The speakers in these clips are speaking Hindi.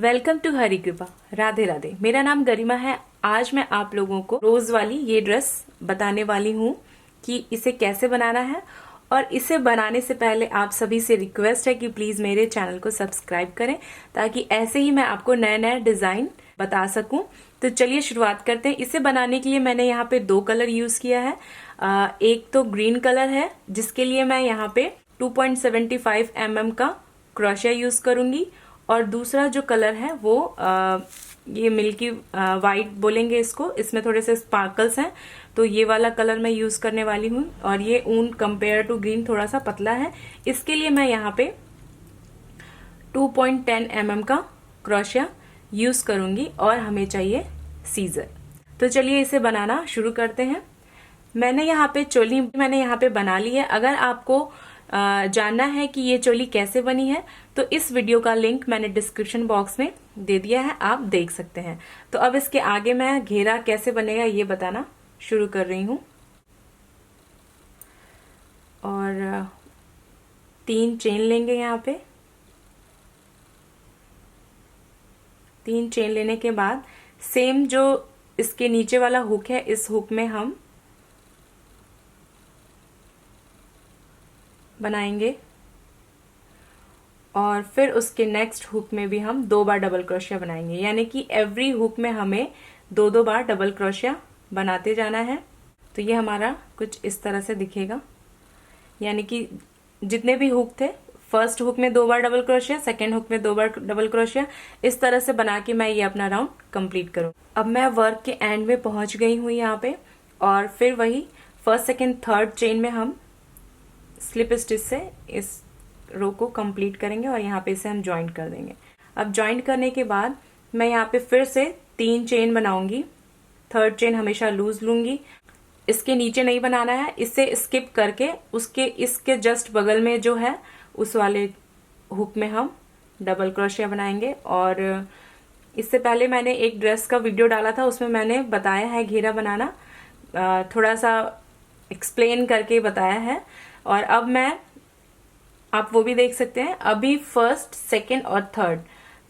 वेलकम टू हरी कृपा। राधे राधे। मेरा नाम गरिमा है। आज मैं आप लोगों को रोज वाली ये ड्रेस बताने वाली हूँ कि इसे कैसे बनाना है। और इसे बनाने से पहले आप सभी से रिक्वेस्ट है कि प्लीज मेरे चैनल को सब्सक्राइब करें, ताकि ऐसे ही मैं आपको नए नए डिजाइन बता सकूं। तो चलिए शुरुआत करते हैं। इसे बनाने के लिए मैंने यहाँ पे 2 कलर यूज किया है। एक तो ग्रीन कलर है, जिसके लिए मैं यहाँ पे 2.75 mm का क्रोशिया यूज करूंगी। और दूसरा जो कलर है वो ये मिल्की वाइट बोलेंगे इसको। इसमें थोड़े से स्पार्कल्स हैं, तो ये वाला कलर मैं यूज करने वाली हूँ। और ये ऊन कंपेयर टू ग्रीन थोड़ा सा पतला है, इसके लिए मैं यहाँ पे 2.10 mm का क्रोशिया यूज करूंगी। और हमें चाहिए सीजर। तो चलिए इसे बनाना शुरू करते हैं। मैंने यहाँ पे बना ली है। अगर आपको जानना है कि ये चोली कैसे बनी है, तो इस वीडियो का लिंक मैंने डिस्क्रिप्शन बॉक्स में दे दिया है, आप देख सकते हैं। तो अब इसके आगे मैं घेरा कैसे बनेगा ये बताना शुरू कर रही हूँ। और 3 चेन लेंगे। यहाँ पे 3 चेन लेने के बाद सेम जो इसके नीचे वाला हुक है, इस हुक में हम बनाएंगे। और फिर उसके नेक्स्ट हुक में भी हम 2 बार डबल क्रोशिया बनाएंगे, यानी कि एवरी हुक में हमें 2-2 बार डबल क्रोशिया बनाते जाना है। तो ये हमारा कुछ इस तरह से दिखेगा, यानी कि जितने भी हुक थे, फर्स्ट हुक में 2 बार डबल क्रोशिया, सेकेंड हुक में 2 बार डबल क्रोशिया, इस तरह से बना के मैं ये अपना राउंड कंप्लीट करूँ। अब मैं वर्क के एंड में पहुंच गई हूँ यहाँ पे। और फिर वही फर्स्ट सेकेंड थर्ड चेन में हम स्लिप स्टिच से इस रो को कंप्लीट करेंगे और यहाँ पे इसे हम ज्वाइंट कर देंगे। अब ज्वाइंट करने के बाद मैं यहाँ पे फिर से 3 चेन बनाऊंगी। थर्ड चेन हमेशा लूज लूंगी। इसके नीचे नहीं बनाना है, इसे स्किप करके इसके जस्ट बगल में जो है उस वाले हुक में हम डबल क्रोशिया बनाएंगे। और इससे पहले मैंने एक ड्रेस का वीडियो डाला था, उसमें मैंने बताया है घेरा बनाना, थोड़ा सा एक्सप्लेन करके बताया है। और अब आप वो भी देख सकते हैं। अभी फर्स्ट, सेकेंड और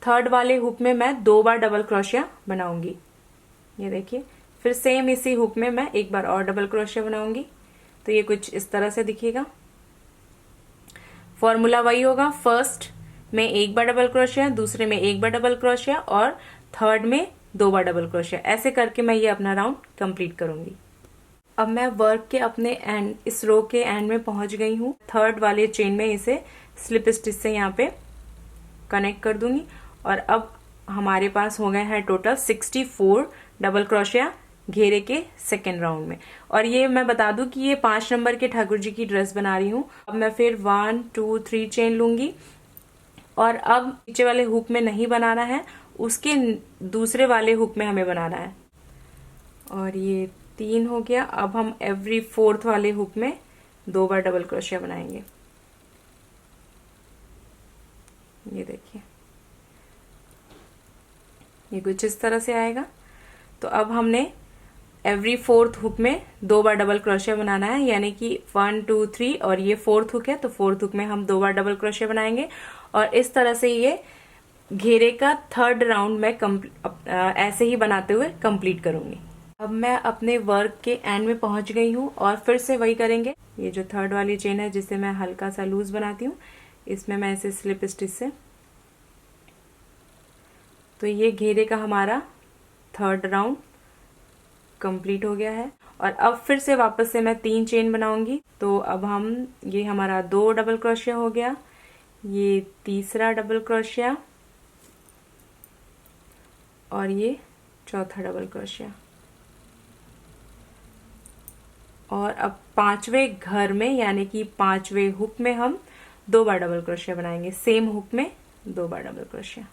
थर्ड वाले हुक में मैं 2 बार डबल क्रोशिया बनाऊंगी। ये देखिए। फिर सेम इसी हुक में मैं 1 बार और डबल क्रोशिया बनाऊंगी। तो ये कुछ इस तरह से दिखेगा। फॉर्मूला वही होगा, फर्स्ट में 1 बार डबल क्रोशिया, दूसरे में 1 बार डबल क्रोशिया और थर्ड में 2 बार डबल क्रोशिया। ऐसे करके मैं ये अपना राउंड कंप्लीट करूंगी। अब मैं वर्क के अपने एंड, इस रो के एंड में पहुंच गई हूँ। थर्ड वाले चेन में इसे स्लिप स्टिच से यहाँ पे कनेक्ट कर दूंगी। और अब हमारे पास हो गए हैं टोटल 64 डबल क्रोशिया घेरे के सेकेंड राउंड में। और ये मैं बता दूं कि ये 5 नंबर के ठाकुर जी की ड्रेस बना रही हूँ। अब मैं फिर 1 2 3 चेन लूंगी। और अब नीचे वाले हुक में नहीं बनाना है, उसके दूसरे वाले हुक में हमें बनाना है। और ये 3 हो गया। अब हम एवरी 4th वाले हुक में 2 बार डबल क्रोशिया बनाएंगे। ये देखिए, ये कुछ इस तरह से आएगा। तो अब हमने एवरी 4th हुक में 2 बार डबल क्रोशिया बनाना है, यानी कि 1 2 3 और ये 4th हुक है, तो 4th हुक में हम 2 बार डबल क्रोशिया बनाएंगे। और इस तरह से ये घेरे का थर्ड राउंड में ऐसे ही बनाते हुए कंप्लीट करूंगी। अब मैं अपने वर्क के एंड में पहुंच गई हूँ और फिर से वही करेंगे। ये जो थर्ड वाली चेन है, जिसे मैं हल्का सा लूज बनाती हूँ, इसमें मैं इसे स्लिप स्टिच से, तो ये घेरे का हमारा थर्ड राउंड कंप्लीट हो गया है। और अब फिर से वापस से मैं 3 चेन बनाऊंगी। तो अब ये हमारा 2 डबल क्रोशिया हो गया, ये तीसरा डबल क्रोशिया और ये चौथा डबल क्रोशिया। और अब 5वें घर में, यानी कि 5वें हुक में हम 2 बार डबल क्रोशिया बनाएंगे। सेम हुक में 2 बार डबल क्रोशिया।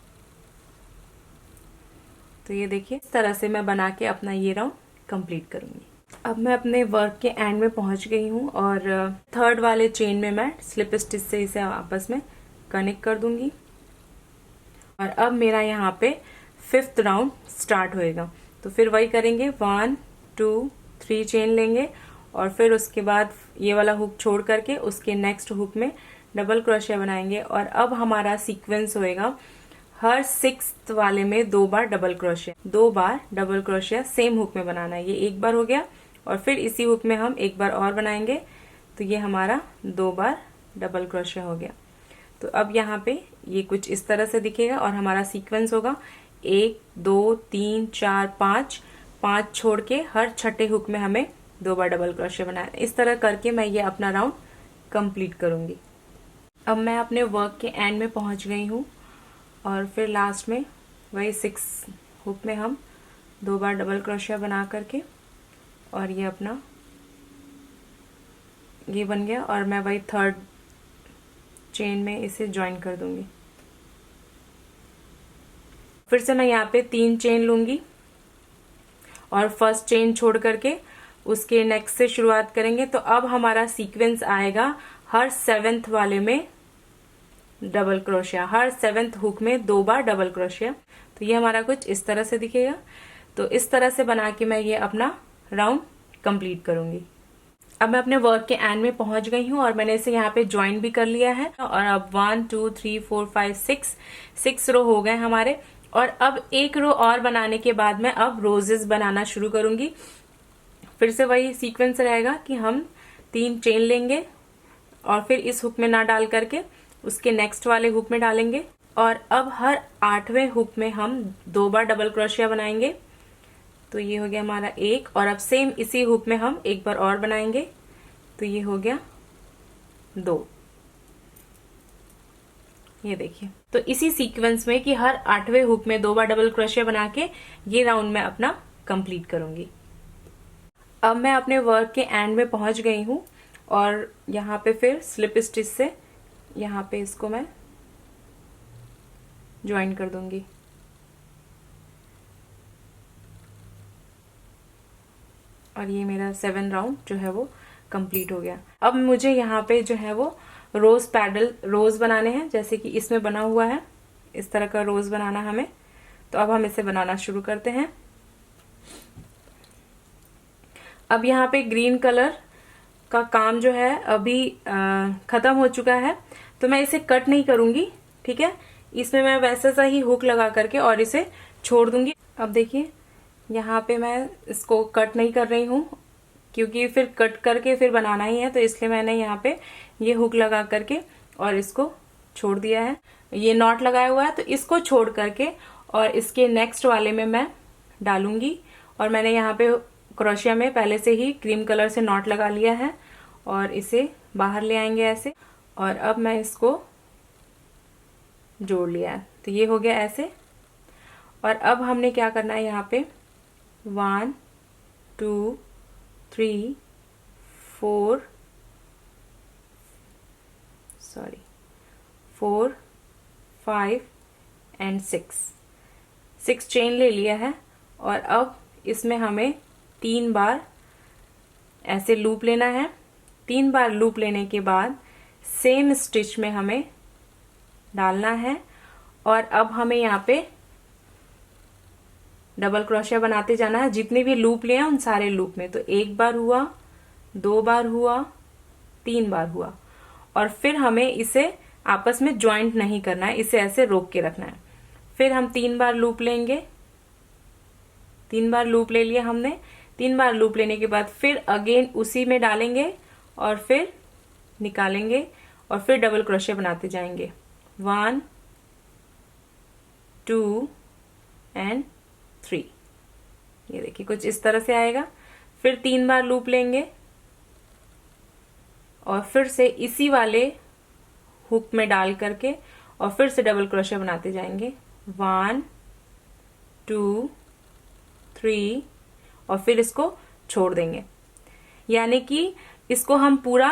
तो ये देखिए, इस तरह से मैं बना के अपना ये राउंड कंप्लीट करूंगी। अब मैं अपने वर्क के एंड में पहुंच गई हूँ और थर्ड वाले चेन में मैं स्लिप स्टिच से इसे आपस में कनेक्ट कर दूंगी। और अब मेरा यहाँ पे 5th राउंड स्टार्ट होएगा। तो फिर वही करेंगे, 1 2 3 चेन लेंगे और फिर उसके बाद ये वाला हुक छोड़ करके उसके नेक्स्ट हुक में डबल क्रोशिया बनाएंगे। और अब हमारा सीक्वेंस होएगा, हर 6th वाले में 2 बार डबल क्रोशिया, 2 बार डबल क्रोशिया सेम हुक में बनाना है। ये एक बार हो गया और फिर इसी हुक में हम एक बार और बनाएंगे, तो ये हमारा 2 बार डबल क्रोशिया हो गया। तो अब यहाँ पे ये कुछ इस तरह से दिखेगा और हमारा सीक्वेंस होगा 1 2 3 4 5, 5 छोड़ के हर छठे हुक में हमें 2 बार डबल क्रोशिया बनाना है। इस तरह करके मैं ये अपना राउंड कंप्लीट करूंगी। अब मैं अपने वर्क के एंड में पहुंच गई हूँ और फिर लास्ट में वही 6 हुक में हम 2 बार डबल क्रोशिया बना करके और ये अपना ये बन गया और मैं वही 3rd चेन में इसे ज्वाइन कर दूंगी। फिर से मैं यहाँ पे 3 चेन लूंगी और फर्स्ट चेन छोड़ करके उसके नेक्स्ट से शुरुआत करेंगे। तो अब हमारा सीक्वेंस आएगा हर 7th वाले में डबल क्रोशिया, हर 7th हुक में 2 बार डबल क्रोशिया। तो ये हमारा कुछ इस तरह से दिखेगा। तो इस तरह से बना के मैं ये अपना राउंड कंप्लीट करूंगी। अब मैं अपने वर्क के एंड में पहुंच गई हूँ और मैंने इसे यहाँ पे ज्वाइन भी कर लिया है और अब 1 2 3 4 5 6 रो हो गए हमारे। और अब एक रो और बनाने के बाद मैं अब रोजेस बनाना शुरू करूंगी। फिर से वही सीक्वेंस रहेगा कि हम 3 चेन लेंगे और फिर इस हुक में ना डाल करके उसके नेक्स्ट वाले हुक में डालेंगे और अब हर 8वें हुक में हम 2 बार डबल क्रोशिया बनाएंगे। तो ये हो गया हमारा 1 और अब सेम इसी हुक में हम एक बार और बनाएंगे, तो ये हो गया 2। ये देखिए, तो इसी सीक्वेंस में कि हर 8वें हुक में 2 बार डबल क्रोशिया बना के ये राउंड मैं अपना कंप्लीट करूंगी। अब मैं अपने वर्क के एंड में पहुंच गई हूं और यहाँ पे फिर स्लिप स्टिच से यहाँ पे इसको मैं ज्वाइन कर दूंगी। और ये मेरा 7 राउंड जो है वो कंप्लीट हो गया। अब मुझे यहाँ पे जो है वो रोज पैडल रोज बनाने हैं, जैसे कि इसमें बना हुआ है, इस तरह का रोज बनाना हमें। तो अब हम इसे बनाना शुरू करते हैं। अब यहाँ पे ग्रीन कलर का काम जो है अभी खत्म हो चुका है, तो मैं इसे कट नहीं करूंगी, ठीक है। इसमें मैं वैसे सा ही हुक लगा करके और इसे छोड़ दूंगी। अब देखिए यहाँ पे मैं इसको कट नहीं कर रही हूँ क्योंकि फिर कट करके फिर बनाना ही है, तो इसलिए मैंने यहाँ पे ये हुक लगा करके और इसको छोड़ दिया है। ये नॉट लगाया हुआ है तो इसको छोड़ करके और इसके नेक्स्ट वाले में मैं डालूंगी। और मैंने यहाँ पे क्रोशिया में पहले से ही क्रीम कलर से नॉट लगा लिया है और इसे बाहर ले आएंगे ऐसे। और अब मैं इसको जोड़ लिया है, तो ये हो गया ऐसे। और अब हमने क्या करना है, यहाँ पे 1 2 3 4 5 एंड 6 चेन ले लिया है। और अब इसमें हमें 3 बार ऐसे लूप लेना है। 3 बार लूप लेने के बाद सेम स्टिच में हमें डालना है और अब हमें यहाँ पे डबल क्रोशिया बनाते जाना है। जितने भी लूप लिए हैं उन सारे लूप में, तो 1 बार हुआ, 2 बार हुआ, 3 बार हुआ। और फिर हमें इसे आपस में ज्वाइंट नहीं करना है, इसे ऐसे रोक के रखना है। फिर हम 3 बार लूप लेंगे। 3 बार लूप ले लिया हमने। 3 बार लूप लेने के बाद फिर अगेन उसी में डालेंगे और फिर निकालेंगे और फिर डबल क्रोशिया बनाते जाएंगे। 1 2 एंड 3। ये देखिए कुछ इस तरह से आएगा। फिर 3 बार लूप लेंगे और फिर से इसी वाले हुक में डाल करके और फिर से डबल क्रोशिया बनाते जाएंगे। 1 2 3 और फिर इसको छोड़ देंगे। यानी कि इसको हम पूरा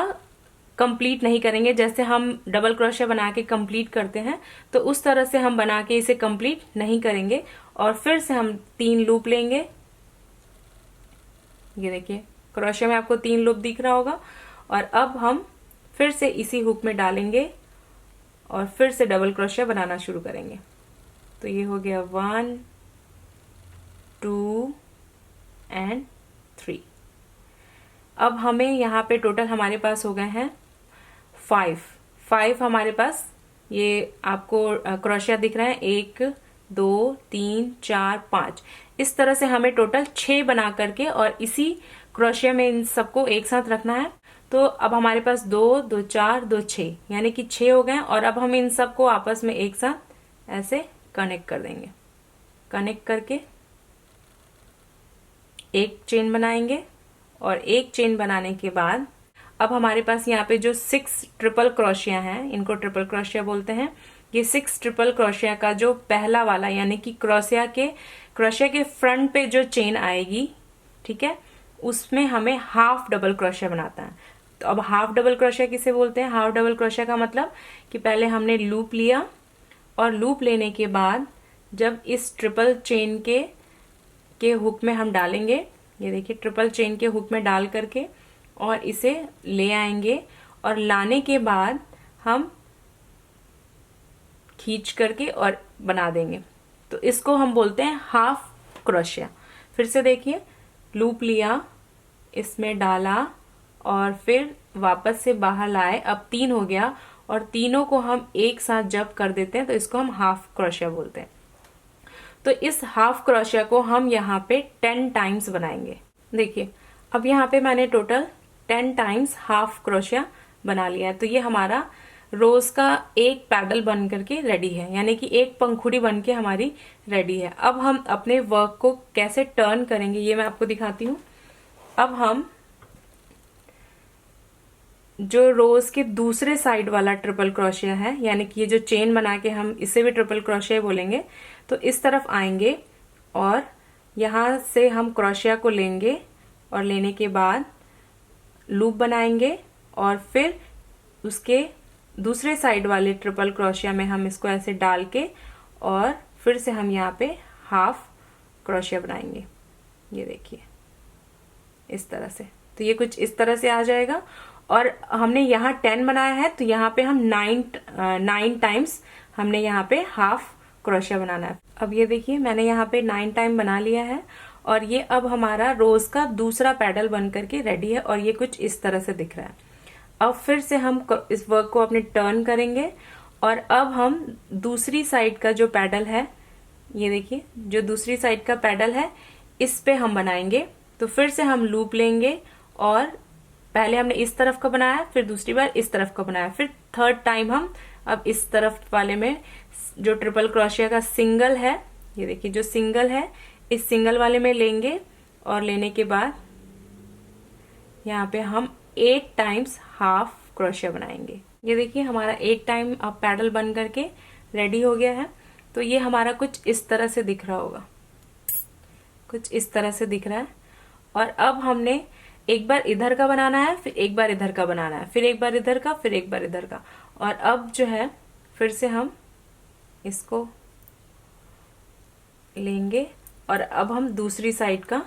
कंप्लीट नहीं करेंगे, जैसे हम डबल क्रोशिया बना के कंप्लीट करते हैं तो उस तरह से हम बना के इसे कंप्लीट नहीं करेंगे। और फिर से हम 3 लूप लेंगे। ये देखिए क्रोशिया में आपको 3 लूप दिख रहा होगा। और अब हम फिर से इसी हुक में डालेंगे और फिर से डबल क्रोशिया बनाना शुरू करेंगे। तो ये हो गया 1 2 एंड 3। अब हमें यहाँ पे टोटल हमारे पास हो गए हैं 5 हमारे पास ये आपको क्रोशिया दिख रहा है, 1 2 3 4 5, इस तरह से हमें टोटल 6 बना करके और इसी क्रोशिया में इन सबको एक साथ रखना है। तो अब हमारे पास 2 2 4 2 6 यानी कि 6 हो गए। और अब हम इन सबको आपस में एक साथ ऐसे कनेक्ट कर देंगे। कनेक्ट करके एक चेन बनाएंगे और एक चेन बनाने के बाद अब हमारे पास यहाँ पे जो 6 ट्रिपल क्रोशिया हैं, इनको ट्रिपल क्रोशिया बोलते हैं। ये 6 ट्रिपल क्रोशिया का जो पहला वाला यानी कि क्रोशिया के फ्रंट पे जो चेन आएगी, ठीक है, उसमें हमें हाफ डबल क्रोशिया बनाता है। तो अब हाफ डबल क्रोशिया किसे बोलते हैं? हाफ डबल क्रोशिया का मतलब कि पहले हमने लूप लिया और लूप लेने के बाद जब इस ट्रिपल चेन के हुक में हम डालेंगे, ये देखिए ट्रिपल चेन के हुक में डाल करके और इसे ले आएंगे और लाने के बाद हम खींच करके और बना देंगे। तो इसको हम बोलते हैं हाफ क्रोशिया। फिर से देखिए, लूप लिया, इसमें डाला और फिर वापस से बाहर लाए, अब 3 हो गया और तीनों को हम एक साथ जब कर देते हैं तो इसको हम हाफ क्रोशिया बोलते हैं। तो इस हाफ क्रोशिया को हम यहाँ पे 10 टाइम्स बनाएंगे। देखिए अब यहाँ पे मैंने टोटल 10 टाइम्स हाफ क्रोशिया बना लिया है। तो ये हमारा रोज का एक पैडल बन करके रेडी है, यानी कि एक पंखुड़ी बन के हमारी रेडी है। अब हम अपने वर्क को कैसे टर्न करेंगे ये मैं आपको दिखाती हूँ। अब हम जो रोज के दूसरे साइड वाला ट्रिपल क्रोशिया है, यानी कि ये जो चेन बना के हम इसे भी ट्रिपल क्रोशिया बोलेंगे, तो इस तरफ आएंगे और यहां से हम क्रोशिया को लेंगे और लेने के बाद लूप बनाएंगे और फिर उसके दूसरे साइड वाले ट्रिपल क्रोशिया में हम इसको ऐसे डाल के और फिर से हम यहाँ पे हाफ क्रोशिया बनाएंगे। ये देखिए इस तरह से, तो ये कुछ इस तरह से आ जाएगा। और हमने यहाँ 10 बनाया है तो यहाँ पे हम 9 टाइम्स हमने यहाँ पे हाफ क्रोशिया बनाना है। अब ये देखिए मैंने यहाँ पे 9 टाइम बना लिया है और ये अब हमारा रोज का दूसरा पैडल बन करके रेडी है और ये कुछ इस तरह से दिख रहा है। अब फिर से हम इस वर्क को अपने टर्न करेंगे और अब हम दूसरी साइड का जो पैडल है, ये देखिए जो दूसरी साइड का पैडल है, इस पे हम बनाएंगे। तो फिर से हम लूप लेंगे और पहले हमने इस तरफ का बनाया, फिर दूसरी बार इस तरफ का बनाया, फिर थर्ड टाइम हम अब इस तरफ वाले में जो ट्रिपल क्रोशिया का सिंगल है, ये देखिए जो सिंगल है, इस सिंगल वाले में लेंगे और लेने के बाद यहाँ पे हम 8 टाइम्स हाफ क्रोशिया बनाएंगे। ये देखिए हमारा 8 टाइम अब पैडल बन करके रेडी हो गया है। तो ये हमारा कुछ इस तरह से दिख रहा होगा, कुछ इस तरह से दिख रहा है। और अब हमने एक बार इधर का बनाना है, फिर एक बार इधर का बनाना है, फिर एक बार इधर का, फिर एक बार इधर का। और अब जो है फिर से हम इसको लेंगे और अब हम दूसरी साइड का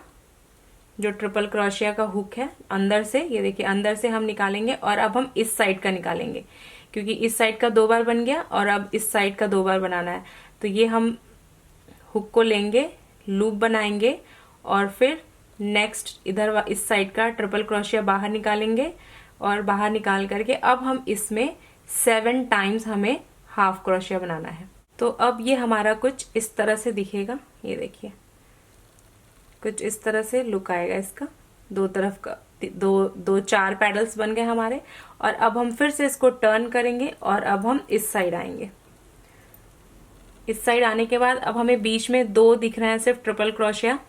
जो ट्रिपल क्रोशिया का हुक है अंदर से, ये देखिए अंदर से हम निकालेंगे और अब हम इस साइड का निकालेंगे, क्योंकि इस साइड का 2 बार बन गया और अब इस साइड का 2 बार बनाना है। तो ये हम हुक को लेंगे, लूप बनाएंगे और फिर नेक्स्ट इधर इस साइड का ट्रिपल क्रोशिया बाहर निकालेंगे और बाहर निकाल करके अब हम इसमें 7 टाइम्स हमें हाफ क्रोशिया बनाना है। तो अब ये हमारा कुछ इस तरह से दिखेगा, ये देखिए कुछ इस तरह से लुक आएगा इसका। दो तरफ का दो 4 पैडल्स बन गए हमारे। और अब हम फिर से इसको टर्न करेंगे और अब हम इस साइड आएंगे। इस साइड आने के बाद अब हमें बीच में 2 दिख रहे हैं, सिर्फ ट्रिपल क्रोशिया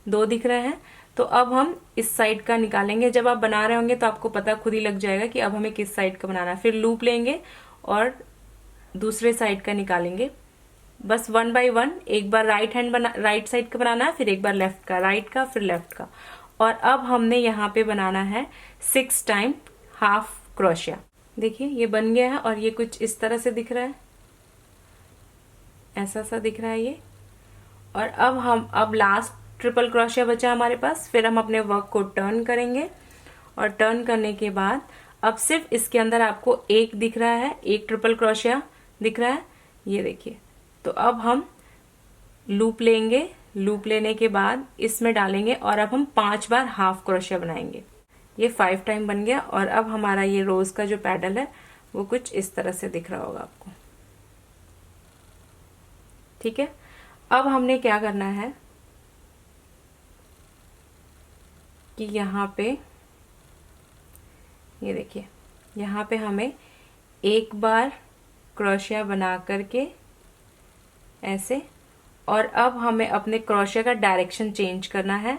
2 दिख रहे हैं। तो अब हम इस साइड का निकालेंगे। जब आप बना रहे होंगे तो आपको पता खुद ही लग जाएगा कि अब हमें किस साइड का बनाना है। फिर लूप लेंगे और दूसरे साइड का निकालेंगे। बस 1 बाय 1, एक बार राइट साइड का बनाना है, फिर एक बार लेफ्ट का, राइट का, फिर लेफ्ट का। और अब हमने यहाँ पे बनाना है 6 टाइम हाफ क्रोशिया। देखिए ये बन गया है और ये कुछ इस तरह से दिख रहा है, ऐसा सा दिख रहा है ये। और अब लास्ट ट्रिपल क्रोशिया बचा हमारे पास। फिर हम अपने वर्क को टर्न करेंगे और टर्न करने के बाद अब सिर्फ इसके अंदर आपको एक दिख रहा है, एक ट्रिपल क्रोशिया दिख रहा है, ये देखिए। तो अब हम लूप लेंगे, लूप लेने के बाद इसमें डालेंगे और अब हम 5 बार हाफ क्रोशिया बनाएंगे। ये 5 टाइम बन गया। और अब हमारा ये रोज का जो पैडल है वो कुछ इस तरह से दिख रहा होगा आपको। ठीक है। अब हमने क्या करना है कि यहाँ पे ये देखिए, यहाँ पे हमें एक बार क्रोशिया बना करके ऐसे, और अब हमें अपने क्रोशिया का डायरेक्शन चेंज करना है।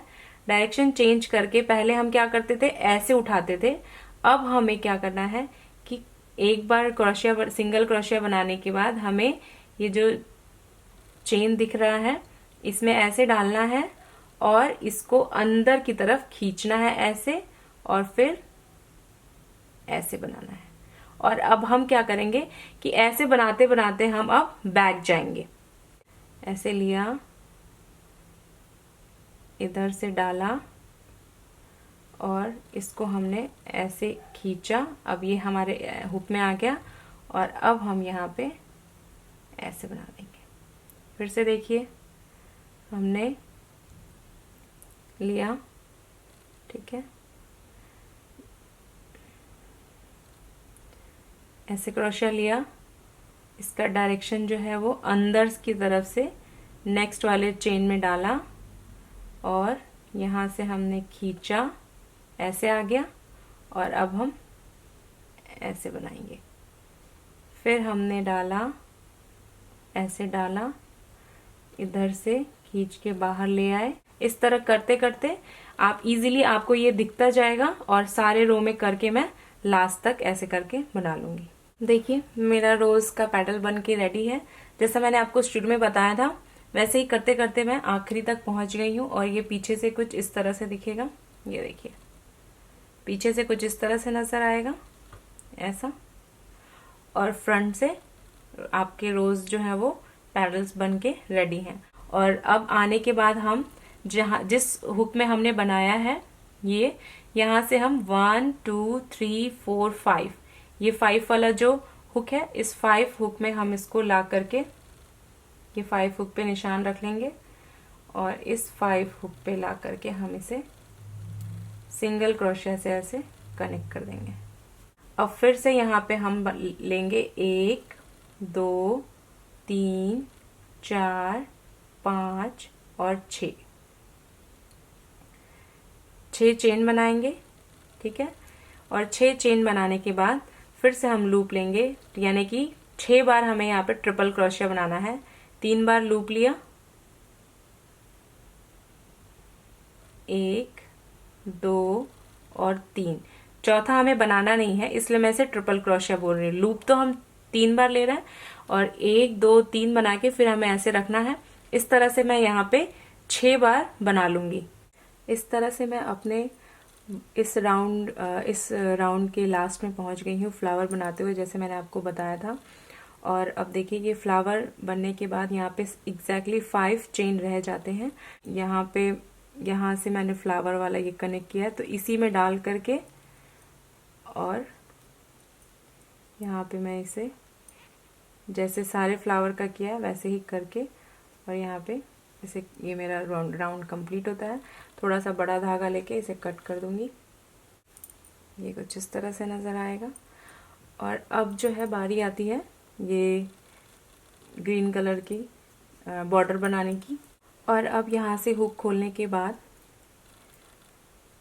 डायरेक्शन चेंज करके पहले हम क्या करते थे, ऐसे उठाते थे। अब हमें क्या करना है कि एक बार क्रोशिया, सिंगल क्रोशिया बनाने के बाद हमें ये जो चेन दिख रहा है इसमें ऐसे डालना है और इसको अंदर की तरफ खींचना है ऐसे, और फिर ऐसे बनाना है। और अब हम क्या करेंगे कि ऐसे बनाते बनाते हम अब बैक जाएंगे। ऐसे लिया, इधर से डाला और इसको हमने ऐसे खींचा। अब ये हमारे हुक में आ गया और अब हम यहाँ पे ऐसे बना देंगे। फिर से देखिए, हमने लिया, ठीक है, ऐसे क्रोशिया लिया, इसका डायरेक्शन जो है वो अंदर की तरफ से नेक्स्ट वाले चेन में डाला और यहाँ से हमने खींचा, ऐसे आ गया और अब हम ऐसे बनाएंगे। फिर हमने डाला, ऐसे डाला, इधर से खींच के बाहर ले आए। इस तरह करते करते आप इजीली, आपको ये दिखता जाएगा और सारे रो में करके मैं लास्ट तक ऐसे करके बना लूंगी। देखिए मेरा रोज का पेटल बन के रेडी है। जैसा मैंने आपको शुरू में बताया था वैसे ही करते करते मैं आखिरी तक पहुंच गई हूँ। और ये पीछे से कुछ इस तरह से दिखेगा, ये देखिए पीछे से कुछ इस तरह से नजर आएगा ऐसा, और फ्रंट से आपके रोज जो है वो पैडल्स बन के रेडी हैं। और अब आने के बाद हम जिस हुक में हमने बनाया है ये, यहाँ से हम 1 2 3 4 5, ये 5 वाला जो हुक है, इस 5 हुक में हम इसको ला करके ये 5 हुक पे निशान रख लेंगे और इस 5 हुक पे ला करके हम इसे सिंगल क्रोशिया से ऐसे कनेक्ट कर देंगे। अब फिर से यहाँ पे हम लेंगे 1 2 3 4 5 और 6 चेन बनाएंगे, ठीक है। और 6 चेन बनाने के बाद फिर से हम लूप लेंगे, यानी कि 6 बार हमें यहाँ पे ट्रिपल क्रोशिया बनाना है। 3 बार लूप लिया, 1 2 और 3, चौथा हमें बनाना नहीं है इसलिए मैं इसे ट्रिपल क्रोशिया बोल रही हूँ। लूप तो हम 3 बार ले रहे हैं और 1 2 3 बना के फिर हमें ऐसे रखना है। इस तरह से मैं यहाँ पे 6 बार बना लूंगी। इस तरह से मैं अपने इस राउंड के लास्ट में पहुंच गई हूँ फ्लावर बनाते हुए, जैसे मैंने आपको बताया था। और अब देखिए ये फ्लावर बनने के बाद यहाँ पे एग्जैक्टली 5 चेन रह जाते हैं। यहाँ से मैंने फ्लावर वाला ये कनेक्ट किया है, तो इसी में डाल करके और यहाँ पे मैं इसे जैसे सारे फ्लावर का किया वैसे ही करके, और यहाँ पे इसे, ये मेरा राउंड कंप्लीट होता है। थोड़ा सा बड़ा धागा लेके इसे कट कर दूंगी, ये कुछ इस तरह से नजर आएगा। और अब जो है बारी आती है ये ग्रीन कलर की बॉर्डर बनाने की। और अब यहाँ से हुक खोलने के बाद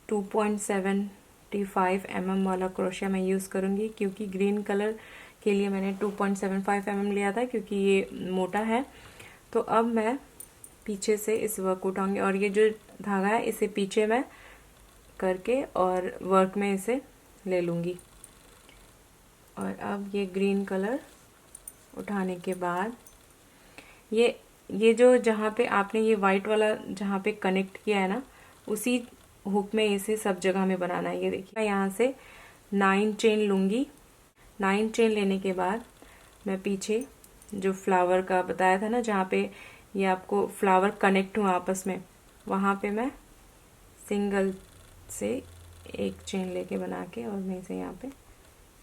2.75 mm वाला क्रोशिया मैं यूज़ करूँगी, क्योंकि ग्रीन कलर के लिए मैंने 2.75 mm लिया था क्योंकि ये मोटा है। तो अब मैं पीछे से इस वर्क को उठाऊंगी और ये जो धागा है इसे पीछे मैं करके और वर्क में इसे ले लूँगी। और अब ये ग्रीन कलर उठाने के बाद ये जो जहाँ पे आपने ये वाइट वाला जहाँ पे कनेक्ट किया है ना, उसी हुक में इसे सब जगह में बनाना है। ये देखिए मैं यहाँ से 9 चेन लूँगी। 9 चेन लेने के बाद मैं पीछे जो फ्लावर का बताया था ना, जहाँ पे ये आपको फ्लावर कनेक्ट हुआ आपस में, वहाँ पे मैं सिंगल से एक चेन लेके बना के और मैं इसे यहाँ पे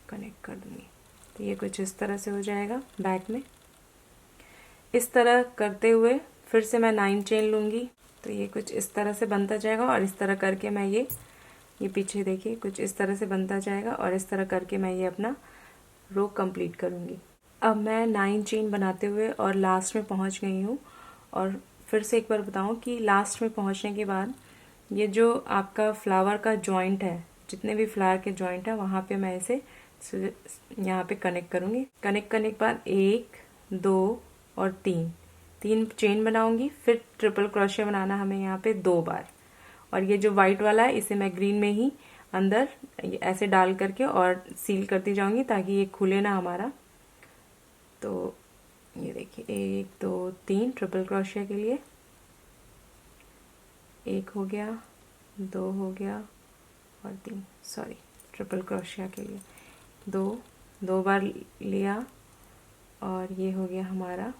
कनेक्ट कर दूँगी। तो ये कुछ इस तरह से हो जाएगा बैक में। इस तरह करते हुए फिर से मैं 9 चेन लूँगी, तो ये कुछ इस तरह से बनता जाएगा। और इस तरह करके मैं ये पीछे देखिए कुछ इस तरह से बनता जाएगा और इस तरह करके मैं ये अपना रो कंप्लीट करूँगी। अब मैं 9 चेन बनाते हुए और लास्ट में पहुंच गई हूँ। और फिर से एक बार बताऊं कि लास्ट में पहुंचने के बाद ये जो आपका फ्लावर का जॉइंट है, जितने भी फ्लावर के जॉइंट है वहाँ पे मैं इसे यहाँ पे कनेक्ट करूँगी। कनेक्ट करने के बाद 1 2 और 3 चेन बनाऊंगी। फिर ट्रिपल क्रोशिया बनाना हमें यहाँ पे 2 बार। और ये जो वाइट वाला है इसे मैं ग्रीन में ही अंदर ऐसे डाल करके और सील करती जाऊंगी ताकि ये खुले ना हमारा। तो ये देखिए 1 2 3 ट्रिपल क्रोशिया के लिए 1 हो गया, 2 हो गया और 3, सॉरी ट्रिपल क्रोशिया के लिए 2 बार लिया और ये हो गया हमारा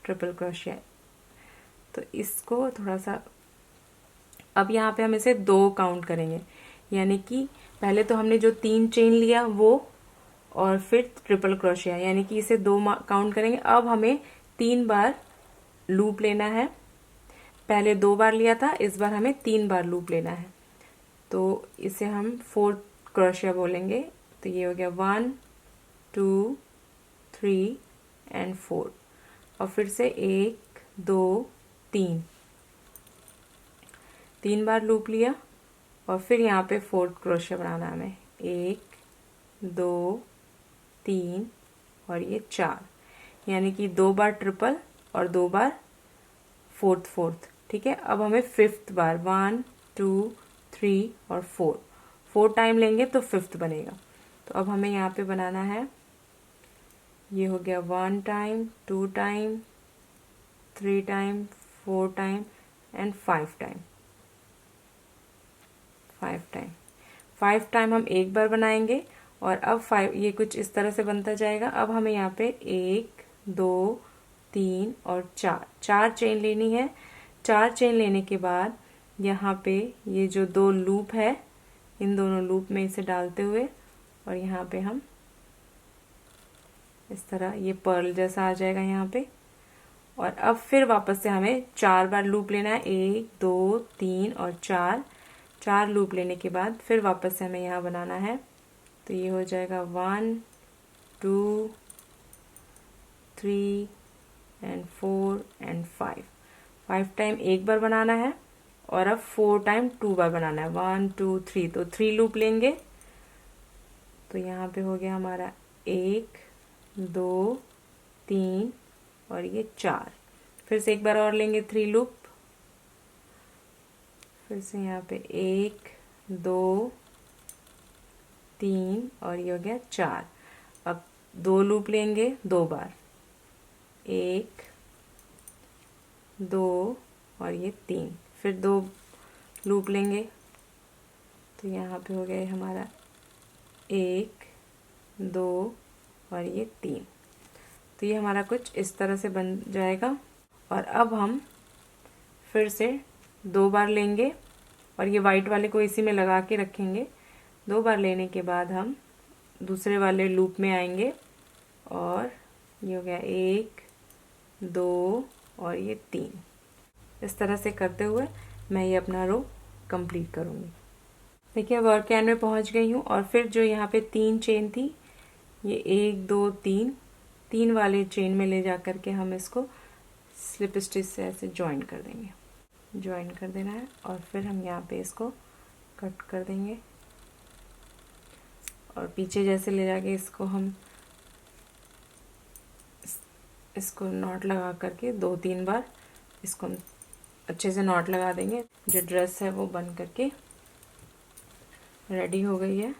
ट्रिपल क्रोशिया। तो इसको थोड़ा सा अब यहाँ पे हम इसे 2 काउंट करेंगे, यानी कि पहले तो हमने जो 3 चेन लिया वो और फिर ट्रिपल क्रोशिया, यानी कि इसे 2 काउंट करेंगे। अब हमें 3 बार लूप लेना है। पहले 2 बार लिया था, इस बार हमें 3 बार लूप लेना है। तो इसे हम 4 क्रोशिया बोलेंगे। तो ये हो गया 1 2 3 एंड 4। और फिर से 1 2 3 बार लूप लिया और फिर यहाँ पे 4 क्रोशिया बनाना है हमें। 1 2 3 और ये 4, यानी कि 2 बार ट्रिपल और 2 बार फोर्थ। ठीक है, अब हमें 5th बार 1 2 3 और 4 टाइम लेंगे तो 5th बनेगा। तो अब हमें यहाँ पे बनाना है, ये हो गया 1 time 2 time 3 time 4 time and 5 time. 5 time हम एक बार बनाएंगे और अब 5 ये कुछ इस तरह से बनता जाएगा। अब हमें यहाँ पे 1 2 3 और 4 चेन लेनी है। 4 चेन लेने के बाद यहाँ पे ये जो 2 लूप है, इन दोनों लूप में इसे डालते हुए और यहाँ पे हम इस तरह ये पर्ल जैसा आ जाएगा यहाँ पे। और अब फिर वापस से हमें 4 बार लूप लेना है, 1 2 3 और 4 लूप लेने के बाद फिर वापस से हमें यहाँ बनाना है। तो ये हो जाएगा 1 2 3 एंड 4 एंड 5 टाइम एक बार बनाना है और अब 4 टाइम 2 बार बनाना है, 1 2 3। तो 3 लूप लेंगे। तो यहाँ पे हो गया हमारा 1 2 3 और ये 4। फिर से एक बार और लेंगे 3 लूप। फिर से यहाँ पे 1 2 3 और ये हो गया 4। अब 2 लूप लेंगे 2 बार, 1 2 और ये 3। फिर 2 लूप लेंगे। तो यहाँ पे हो गया हमारा 1 2 और ये 3। तो ये हमारा कुछ इस तरह से बन जाएगा। और अब हम फिर से 2 बार लेंगे और ये वाइट वाले को इसी में लगा के रखेंगे। 2 बार लेने के बाद हम दूसरे वाले लूप में आएंगे और ये हो गया 1 2 और ये 3। इस तरह से करते हुए मैं ये अपना रो कंप्लीट करूँगी। देखिए वर्क एंड में पहुँच गई हूँ। और फिर जो यहाँ पे 3 चेन थी, ये 1 2 3 वाले चेन में ले जा कर के हम इसको स्लिप स्टिच से ऐसे ज्वाइन कर देंगे। ज्वाइन कर देना है और फिर हम यहाँ पे इसको कट कर देंगे और पीछे जैसे ले जाके इसको हम इसको नॉट लगा करके 2-3 बार इसको हम अच्छे से नॉट लगा देंगे। जो ड्रेस है वो बन करके रेडी हो गई है।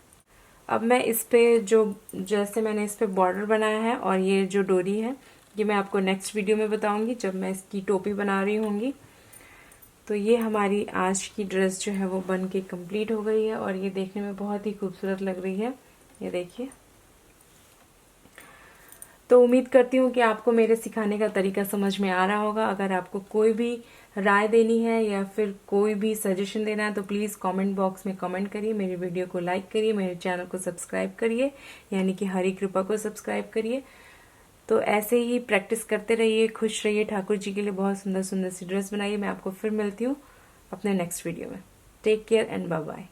अब मैं इस पे जो जैसे मैंने इस पे बॉर्डर बनाया है और ये जो डोरी है ये मैं आपको नेक्स्ट वीडियो में बताऊंगी जब मैं इसकी टोपी बना रही होंगी। तो ये हमारी आज की ड्रेस जो है वो बन के कंप्लीट हो गई है और ये देखने में बहुत ही खूबसूरत लग रही है। ये देखिए। तो उम्मीद करती हूँ कि आपको मेरे सिखाने का तरीका समझ में आ रहा होगा। अगर आपको कोई भी राय देनी है या फिर कोई भी सजेशन देना है तो प्लीज़ कमेंट बॉक्स में कमेंट करिए। मेरे वीडियो को लाइक करिए, मेरे चैनल को सब्सक्राइब करिए, यानी कि हरी कृपा को सब्सक्राइब करिए। तो ऐसे ही प्रैक्टिस करते रहिए, खुश रहिए, ठाकुर जी के लिए बहुत सुंदर सुंदर सी ड्रेस बनाइए। मैं आपको फिर मिलती हूँ अपने नेक्स्ट वीडियो में। Take care and bye bye.